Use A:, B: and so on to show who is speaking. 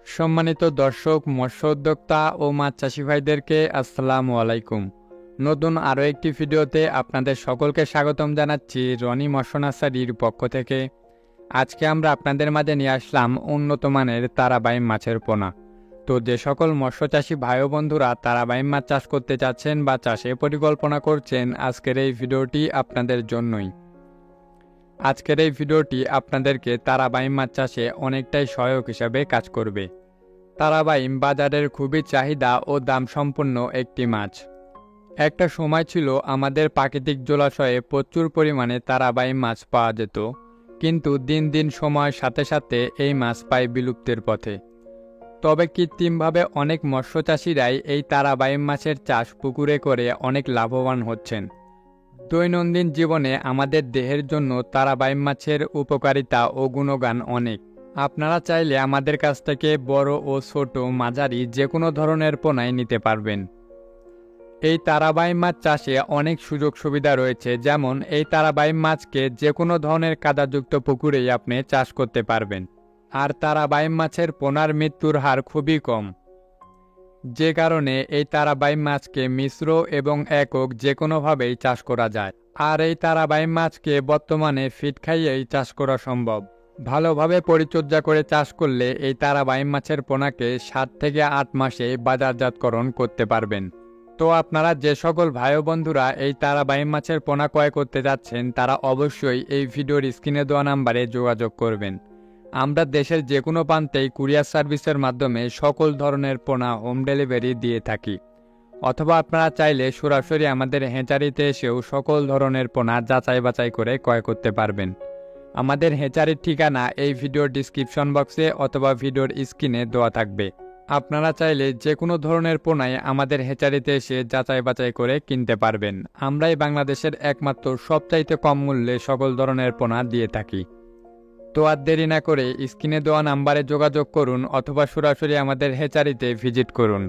A: সম্মানিত দর্শক, মৎস্য উদ্যোক্তা ও মাছ চাষি ভাইদেরকে আসসালামু আলাইকুম। নতুন আরও একটি ভিডিওতে আপনাদের সকলকে স্বাগতম জানাচ্ছি রনি মৎস্য নার্সারির পক্ষ থেকে। আজকে আমরা আপনাদের মাঝে নিয়ে আসলাম উন্নত মানের তারাবাইম মাছের পোনা। তো যে সকল মৎস্য চাষি ভাই ও বন্ধুরা তারাবাইম মাছ চাষ করতে চাচ্ছেন বা চাষে পরিকল্পনা করছেন, আজকের এই ভিডিওটি আপনাদের জন্যই। আজকের এই ভিডিওটি আপনাদেরকে তারাবাইম মাছ চাষে অনেকটাই সহায়ক হিসাবে কাজ করবে। তারাবাইম বাজারের খুবই চাহিদা ও দাম সম্পন্ন একটি মাছ। একটা সময় ছিল আমাদের প্রাকৃতিক জলাশয়ে প্রচুর পরিমাণে তারাবাইম মাছ পাওয়া যেত, কিন্তু দিন দিন সময়ের সাথে সাথে এই মাছ পায় বিলুপ্তির পথে। তবে কৃত্রিমভাবে অনেক মৎস্য চাষিরাই এই তারাবাইম মাছের চাষ পুকুরে করে অনেক লাভবান হচ্ছেন। দৈনন্দিন জীবনে আমাদের দেহের জন্য তারাবাইম মাছের উপকারিতা ও গুণগান অনেক। আপনারা চাইলে আমাদের কাছ থেকে বড় ও ছোট মাঝারি যে কোনো ধরনের পোনাই নিতে পারবেন। এই তারাবাইম মাছ চাষে অনেক সুযোগ সুবিধা রয়েছে, যেমন এই তারাবাইম মাছকে যে কোনো ধরনের কাদাযুক্ত পুকুরেই আপনি চাষ করতে পারবেন। আর তারাবাইম মাছের পোনার মৃত্যুর হার খুবই কম, যে কারণে এই তারাবাইম মাছকে মিশ্র এবং একক যে কোনোভাবেই চাষ করা যায়। আর এই তারাবাইম মাছকে বর্তমানে ফিড খাইয়েই চাষ করা সম্ভব। ভালোভাবে পরিচর্যা করে চাষ করলে এই তারাবাইম মাছের পোনাকে 7 থেকে 8 মাসে বাজারজাতকরণ করতে পারবেন। তো আপনারা যে সকল ভাই ও বন্ধুরা এই তারাবাইম মাছের পোনা ক্রয় করতে যাচ্ছেন, তারা অবশ্যই এই ভিডিওর স্ক্রিনে দেওয়া নাম্বারে যোগাযোগ করবেন। আমরা দেশের যে কোনো প্রান্তেই কুরিয়ার সার্ভিসের মাধ্যমে সকল ধরনের পোনা হোম ডেলিভারি দিয়ে থাকি, অথবা আপনারা চাইলে সরাসরি আমাদের হ্যাচারিতে এসেও সকল ধরনের পোনা যাচাই বাছাই করে ক্রয় করতে পারবেন। আমাদের হ্যাচারির ঠিকানা এই ভিডিওর ডিসক্রিপশন বক্সে অথবা ভিডিওর স্ক্রিনে দেওয়া থাকবে। আপনারা চাইলে যে কোনো ধরনের পোনাই আমাদের হ্যাচারিতে এসে যাচাই বাছাই করে কিনতে পারবেন। আমরাই বাংলাদেশের একমাত্র সবচাইতে কম মূল্যে সকল ধরনের পোনা দিয়ে থাকি। তো আর দেরি না করে স্ক্রিনে দেওয়া নাম্বারে যোগাযোগ করুন অথবা সরাসরি আমাদের হ্যাচারিতে ভিজিট করুন।